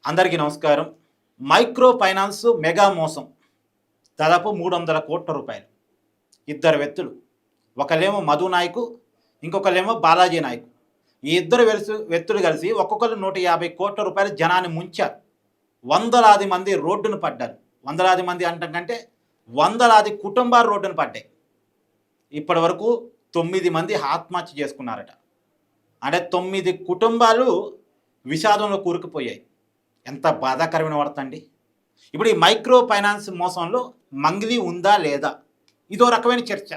అందరికీ నమస్కారం. Micro finance mega మోసం. దాదాపు 300 కోట్ల రూపాయలు. ఇద్దరు వ్యక్తులు. ఒకళ్ళేమో మధు నాయకు, ఇంకొకళ్ళేమో బాలాజీ నాయకు. ఈ ఇద్దరు వ్యక్తులు కలిసి ఒక్కొక్కరు 150 కోట్ల రూపాయలు జనాన్ని ముంచారు. వందలాది మంది రోడ్డున పడ్డారు. వందలాది మంది అంటాం కంటే వందలాది కుటుంబాలు రోడ్డున పడ్డాయి. ఇప్పటి వరకు 9 మంది ఆత్మహత్య చేసుకున్నారట. అంటే 9 కుటుంబాలు విషాదంలో కూరుకుపోయాయి. ఎంత బాధాకరమైన వార్త అండి. ఇప్పుడు ఈ మైక్రో ఫైనాన్స్ మోసంలో మంగిలి ఉందా లేదా, ఇదో రకమైన చర్చ.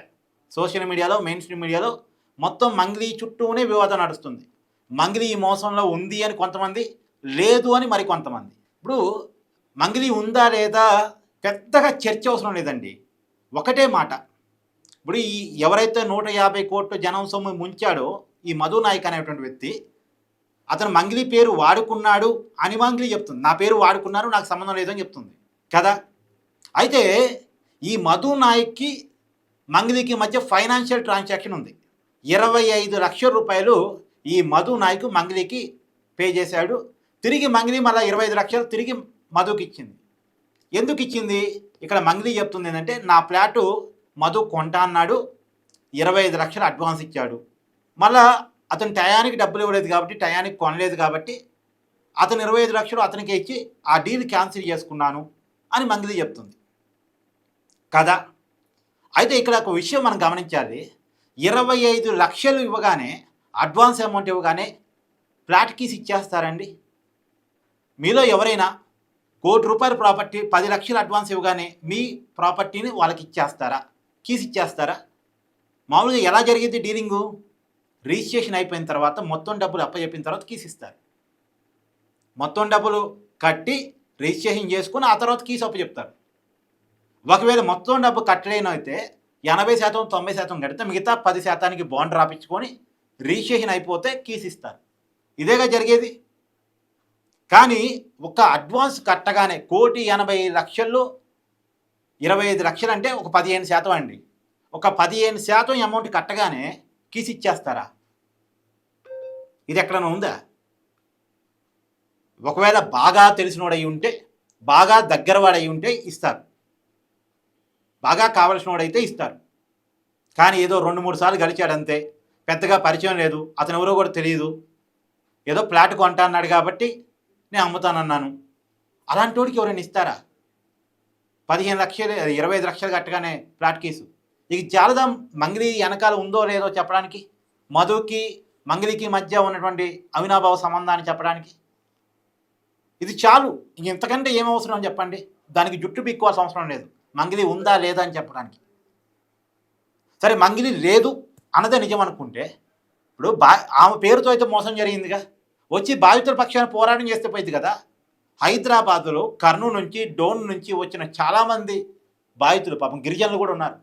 సోషల్ మీడియాలో, మెయిన్ స్ట్రీమ్ మీడియాలో మొత్తం మంగిలి చుట్టూనే వివాదం నడుస్తుంది. మంగిలి ఈ మోసంలో ఉంది అని కొంతమంది, లేదు అని మరి కొంతమంది. ఇప్పుడు మంగిలి ఉందా లేదా పెద్దగా చర్చ అవసరం లేదండి. ఒకటే మాట. ఇప్పుడు ఈ ఎవరైతే 150 కోట్ల జనం సొమ్ము ముంచాడో ఈ మధు నాయక్ అనేటువంటి వ్యక్తి, అతను మంగిలి పేరు వాడుకున్నాడు అని మంగిలి చెప్తుంది. నా పేరు వాడుకున్నారు, నాకు సంబంధం లేదని చెప్తుంది కదా. అయితే ఈ మధు నాయక్కి మంగిలికి మధ్య ఫైనాన్షియల్ ట్రాన్సాక్షన్ ఉంది. 25 లక్షల రూపాయలు ఈ మధు నాయక్ మంగిలికి పే చేశాడు. తిరిగి మంగిలి మళ్ళీ 25 లక్షలు తిరిగి మధుకి ఇచ్చింది. ఎందుకు ఇచ్చింది? ఇక్కడ మంగిలి చెప్తుంది ఏంటంటే, నా ఫ్లాటు మధు కొంటా అన్నాడు, 25 లక్షలు అడ్వాన్స్ ఇచ్చాడు. మళ్ళా అతను టయానికి డబ్బులు ఇవ్వలేదు కాబట్టి, టయానికి కొనలేదు కాబట్టి అతను 25 లక్షలు అతనికి ఇచ్చి ఆ డీల్ క్యాన్సిల్ చేసుకున్నాను అని మంగిలి చెప్తుంది కదా. అయితే ఇక్కడ ఒక విషయం మనం గమనించాలి. 25 లక్షలు ఇవ్వగానే, అడ్వాన్స్ అమౌంట్ ఇవ్వగానే ఫ్లాట్ కీస్ ఇచ్చేస్తారండి? మీలో ఎవరైనా ₹1,00,00,000 ప్రాపర్టీ 10 లక్షలు అడ్వాన్స్ ఇవ్వగానే మీ ప్రాపర్టీని వాళ్ళకి ఇచ్చేస్తారా? కీస్ ఇచ్చేస్తారా? మామూలుగా ఎలా జరిగింది డీలింగు? రిజిస్ట్రేషన్ అయిపోయిన తర్వాత మొత్తం డబ్బులు అప్పచెప్పిన తర్వాత కీస్ ఇస్తారు. మొత్తం డబ్బులు కట్టి రిజిస్ట్రేషన్ చేసుకుని ఆ తర్వాత కీస్ అప్పచెప్తారు. ఒకవేళ మొత్తం డబ్బు కట్టలేనైతే 80%, 90% కడితే మిగతా 10%కి బాండ్ రాపించుకొని రిజిస్ట్రేషన్ అయిపోతే కీస్ ఇస్తారు. ఇదేగా జరిగేది. కానీ ఒక అడ్వాన్స్ కట్టగానే 1,80,00,000 25 లక్షలు అంటే ఒక 15% అండి. ఒక 15% అమౌంట్ కట్టగానే కీస్ ఇచ్చేస్తారా? ఇది ఎక్కడైనా ఉందా? ఒకవేళ బాగా తెలిసినోడై ఉంటే, బాగా దగ్గరవాడై ఉంటే ఇస్తారు, బాగా కావలసినోడైతే ఇస్తారు. కానీ ఏదో 2-3 సార్లు గడిచాడంతే, పెద్దగా పరిచయం లేదు, అతను ఎవరో కూడా తెలియదు, ఏదో ఫ్లాట్ కొంటా అన్నాడు కాబట్టి నేను అమ్ముతానన్నాను, అలాంటి వాడికి ఎవరైనా ఇస్తారా? 15 లక్షలు 25 లక్షలు కట్టగానే ఫ్లాట్ కేసు. ఇక చాలదా మంగిలి వెనకాల ఉందో లేదో చెప్పడానికి, మధుకి మంగిలికి మధ్య ఉన్నటువంటి అవినాభావ సంబంధాన్ని చెప్పడానికి. ఇది చాలు. ఇంక ఇంతకంటే ఏం అవసరం చెప్పండి? దానికి జుట్టు పీక్కోవాల్సిన అవసరం లేదు, మంగిలి ఉందా లేదా అని చెప్పడానికి. సరే, మంగిలి లేదు అన్నదే నిజం అనుకుంటే, ఇప్పుడు ఆమె పేరుతో అయితే మోసం జరిగిందిగా, వచ్చి బాధితుల పక్షాన పోరాటం చేస్తే పోయింది కదా. హైదరాబాదులో కర్నూలు నుంచి, డోన్ నుంచి వచ్చిన చాలామంది బాధితులు, పాపం గిరిజనులు కూడా ఉన్నారు.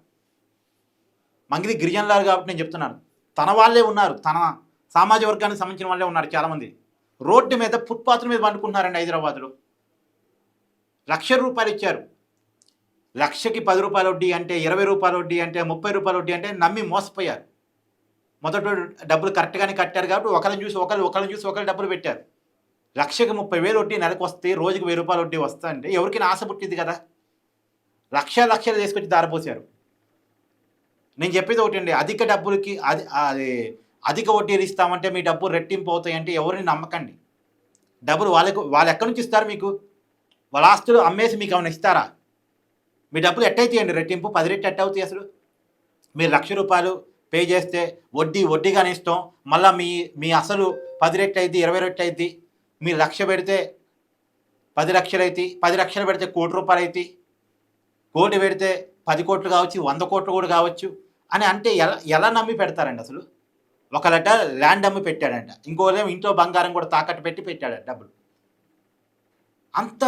మంగిలి గిరిజనులారు కాబట్టి నేను చెప్తున్నాను, తన వాళ్ళే ఉన్నారు, తన సామాజిక వర్గానికి సంబంధించిన వాళ్ళే ఉన్నారు చాలామంది. రోడ్డు మీద, ఫుట్పాత్ల మీద పండుకుంటున్నారండి హైదరాబాద్లో. ₹1,00,000 ఇచ్చారు. లక్షకి ₹10 వడ్డీ అంటే, ₹20 వడ్డీ అంటే, ₹30 వడ్డీ అంటే నమ్మి మోసపోయారు. మొదట డబ్బులు కరెక్ట్గానే కట్టారు కాబట్టి ఒకళ్ళని చూసి ఒకళ్ళు డబ్బులు పెట్టారు. లక్షకి 30,000 వడ్డీ నెలకు వస్తే, రోజుకి ₹1,000 వడ్డీ వస్తా అంటే ఎవరికైనా ఆశ పుట్టింది కదా. లక్షలు తీసుకొచ్చి దారిపోసారు. నేను చెప్పేది ఒకటి అండి, అధిక డబ్బులకి అధిక వడ్డీలు ఇస్తామంటే మీ డబ్బులు రెట్టింపు అవుతాయంటే ఎవరిని నమ్మకండి. డబ్బులు వాళ్ళు ఎక్కడి నుంచి ఇస్తారు మీకు? వాళ్ళ ఆస్తులు అమ్మేసి మీకు ఏమైనా ఇస్తారా? మీ డబ్బులు ఎట్టయితాయండి రెట్టింపు? 10 రెట్లు ఎట్టవుతాయి అసలు? మీరు ₹1,00,000 పే చేస్తే వడ్డీగానే ఇస్తాం, మళ్ళీ మీ అసలు 10 రెట్లు అయింది, 20 రెట్లు అయింది. మీరు 1,00,000 పెడితే 10 లక్షలు అవుతాయి, 10 లక్షలు పెడితే ₹1,00,00,000 అవుతాయి, 1,00,00,000 పెడితే 10 కోట్లు కావచ్చు, 100 కోట్లు కూడా కావచ్చు అని అంటే ఎలా నమ్మి పెడతారండి అసలు? ఒకళ్ళట ల్యాండ్ అమ్మి పెట్టాడంట, ఇంకోలేమో ఇంట్లో బంగారం కూడా తాకట్టు పెట్టి పెట్టాడు డబ్బులు. అంత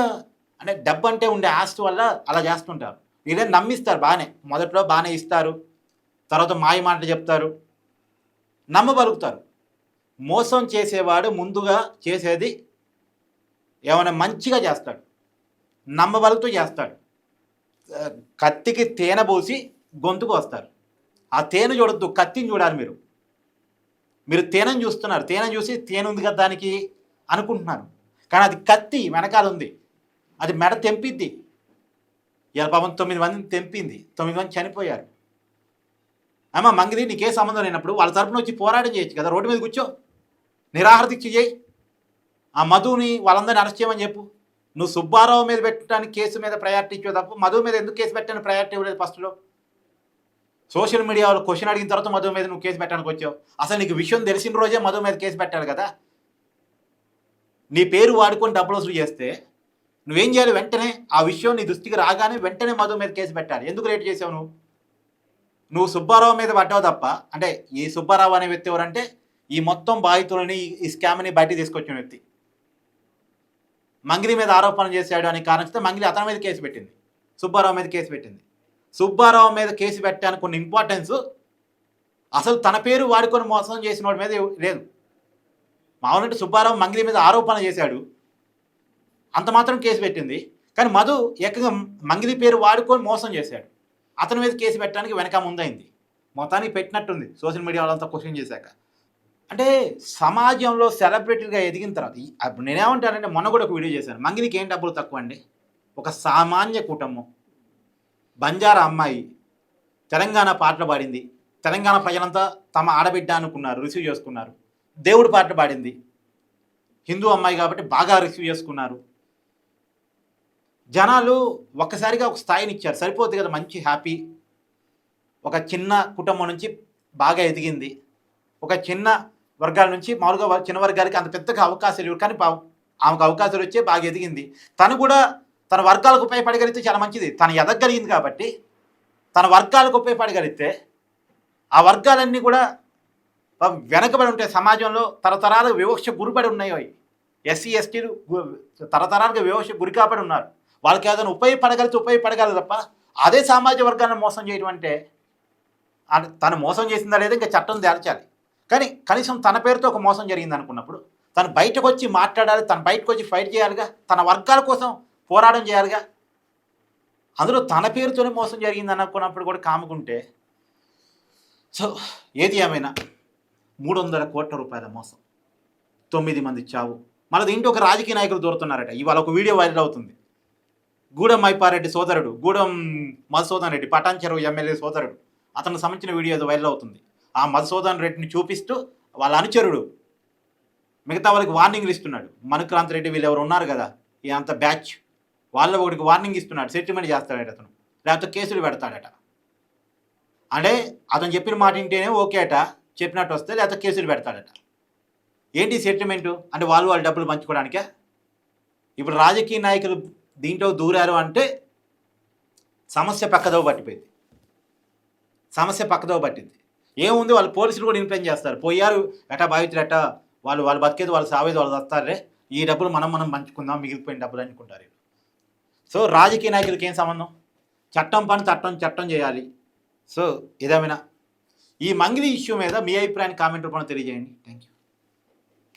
అంటే డబ్బు అంటే ఉండే ఆస్తి వల్ల అలా చేస్తుంటారు. వీళ్ళని నమ్మిస్తారు బాగానే, మొదట్లో బాగానే ఇస్తారు, తర్వాత మాయ మాటలు చెప్తారు, నమ్మబలుగుతారు. మోసం చేసేవాడు ముందుగా చేసేది ఏమైనా మంచిగా చేస్తాడు, నమ్మబలుగుతూ చేస్తాడు. కత్తికి తేనె పోసి గొంతుకు వస్తారు. ఆ తేనె చూడొద్దు, కత్తిని చూడాలి. మీరు తేనెను చూస్తున్నారు, తేనె చూసి తేనె ఉంది కదా దానికి అనుకుంటున్నారు. కానీ అది కత్తి వెనకాల ఉంది, అది మెడ తెంపిద్ది. ఇలా పాపం 9 మందిని తెంపింది, 9 మంది చనిపోయారు. అమ్మ మంగిది నీకే సంబంధం లేనప్పుడు వాళ్ళ తరపున వచ్చి పోరాటం చేయొచ్చు కదా, రోడ్డు మీద కూర్చో, నిరాహార దీక్ష చేయి, ఆ మధుని వాళ్ళందరినీ అరెస్ట్ చేయమని చెప్పు. నువ్వు సుబ్బారావు మీద పెట్టడానికి కేసు మీద ప్రయారిటీ ఇచ్చావు తప్ప మధు మీద ఎందుకు కేసు పెట్టాను ప్రయారిటీ ఇవ్వలేదు ఫస్ట్లో. సోషల్ మీడియా వాళ్ళు క్వశ్చన్ అడిగిన తర్వాత మధు మీద నువ్వు కేసు పెట్టడానికి వచ్చావు. అసలు నీకు విషయం తెలిసిన రోజే మధు మీద కేసు పెట్టాలి కదా. నీ పేరు వాడుకొని డబ్బులు వసూలు చేస్తే నువ్వేం చేయాలి, వెంటనే ఆ విషయం నీ దృష్టికి రాగానే వెంటనే మధు మీద కేసు పెట్టాలి. ఎందుకు రేట్ చేసావు నువ్వు సుబ్బారావు మీద పడ్డావు తప్ప. అంటే ఈ సుబ్బారావు అనే వ్యక్తి ఎవరంటే ఈ మొత్తం బాధితులని ఈ స్కామ్ని బయటికి తీసుకొచ్చిన వ్యక్తి. మంగిలి మీద ఆరోపణ చేశాడు అని కారణిస్తే మంగిలి అతని మీద కేసు పెట్టింది, సుబ్బారావు మీద కేసు పెట్టింది. సుబ్బారావు మీద కేసు పెట్టడానికి కొన్ని ఇంపార్టెన్స్ అసలు తన పేరు వాడుకొని మోసం చేసిన వాడి మీద లేదు. మామూలు సుబ్బారావు మంగిలి మీద ఆరోపణ చేశాడు, అంత మాత్రం కేసు పెట్టింది. కానీ మధు ఏకంగా మంగిలి పేరు వాడుకొని మోసం చేశాడు, అతని మీద కేసు పెట్టడానికి వెనక ముందైంది. మొత్తానికి పెట్టినట్టుంది సోషల్ మీడియా వాళ్ళంతా క్వశ్చన్ చేశాక. అంటే సమాజంలో సెలబ్రిటీగా ఎదిగిన తర్వాత ఇప్పుడు నేనేమంటానంటే, మొన్న కూడా ఒక వీడియో చేశాను, మంగిలికి ఏం డబ్బులు తక్కువ అండి. ఒక సామాన్య కుటుంబం, బంజారా అమ్మాయి, తెలంగాణ పాటలు పాడింది, తెలంగాణ ప్రజలంతా తమ ఆడబిడ్డ అనుకున్నారు, రిసీవ్ చేసుకున్నారు. దేవుడి పాటలు పాడింది, హిందూ అమ్మాయి కాబట్టి బాగా రిసీవ్ చేసుకున్నారు. జనాలు ఒక్కసారిగా ఒక స్థాయిని ఇచ్చారు, సరిపోతుంది కదా, మంచి హ్యాపీ. ఒక చిన్న కుటుంబం నుంచి బాగా ఎదిగింది, ఒక చిన్న వర్గాల నుంచి మామూలుగా చిన్న వర్గాలకి అంత పెద్దగా అవకాశాలు ఇవ్వరు, కానీ ఆమెకు అవకాశాలు వచ్చే బాగా ఎదిగింది. తను కూడా తన వర్గాలకు ఉపయోగపడగలిగితే చాలా మంచిది. తను ఎదగలిగింది కాబట్టి తన వర్గాలకు ఉపయోగపడగలిగితే ఆ వర్గాలన్నీ కూడా వెనకబడి ఉంటాయి. సమాజంలో తరతరాలుగా వివక్ష గురిపడి ఉన్నాయి. ఎస్సీ ఎస్టీలు తరతరాలుగా వివక్ష గురి కాబడి ఉన్నారు. వాళ్ళకి ఏదైనా ఉపయోగపడగలదు తప్ప అదే సామాజిక వర్గాన్ని మోసం చేయడం అంటే, తను మోసం చేసిందా లేదా ఇంకా చట్టం తేల్చాలి. కానీ కనీసం తన పేరుతో ఒక మోసం జరిగింది అనుకున్నప్పుడు తను బయటకు వచ్చి మాట్లాడాలి, తను బయటకు వచ్చి ఫైట్ చేయాలిగా, తన వర్గాల కోసం పోరాటం చేయాలిగా. అందులో తన పేరుతోనే మోసం జరిగింది అనుకున్నప్పుడు కూడా కాముకుంటే, సో ఏది ఏమైనా 300 కోట్ల రూపాయల మోసం, 9 మంది చావు. మళ్ళీ దీంట్లో ఒక రాజకీయ నాయకులు దూరుతున్నారట. ఇవాళ ఒక వీడియో వైరల్ అవుతుంది. గూడెం మైపారెడ్డి సోదరుడు, గూడెం మధుసూదన్ రెడ్డి, పటాన్ చెరువు ఎమ్మెల్యే సోదరుడు, అతనికి సంబంధించిన వీడియో వైరల్ అవుతుంది. ఆ మధుసూదన్ రెడ్డిని చూపిస్తూ వాళ్ళ అనుచరుడు మిగతా వాళ్ళకి వార్నింగ్లు ఇస్తున్నాడు. మనుక్రాంత్ రెడ్డి వీళ్ళు ఎవరు ఉన్నారు కదా, ఈ అంత బ్యాచ్, వాళ్ళ ఒకటికి వార్నింగ్ ఇస్తున్నాడు, సెటిల్మెంట్ చేస్తాడట అతను, లేకపోతే కేసులు పెడతాడట. అంటే అతను చెప్పిన మాట వింటేనే ఓకే అట, చెప్పినట్టు వస్తే లేకపోతే కేసులు పెడతాడట. ఏంటి సెటిల్మెంటు అంటే వాళ్ళు డబ్బులు పంచుకోవడానికే. ఇప్పుడు రాజకీయ నాయకులు దీంట్లో దూరారు అంటే సమస్య పక్కదోవ పట్టిపోయింది, సమస్య పక్కదోవ పట్టింది. ఏముంది, వాళ్ళు పోలీసులు కూడా ఇన్ఫ్లుయెన్స్ చేస్తారు. పోయారు ఎటా బాధితులు ఎట్టా, వాళ్ళు బతికేది, వాళ్ళు సావేది వాళ్ళు వస్తారే, ఈ డబ్బులు మనం పంచుకుందాం, మిగిలిపోయిన డబ్బులు అనుకుంటారు. సో రాజకీయ నాయకులకి ఏం సంబంధం, చట్టం పని చట్టం చేయాలి. సో ఏదేమైనా ఈ మంగిలి ఇష్యూ మీద మీ అభిప్రాయాన్ని కామెంట్ రూపంలో తెలియజేయండి. Thank you.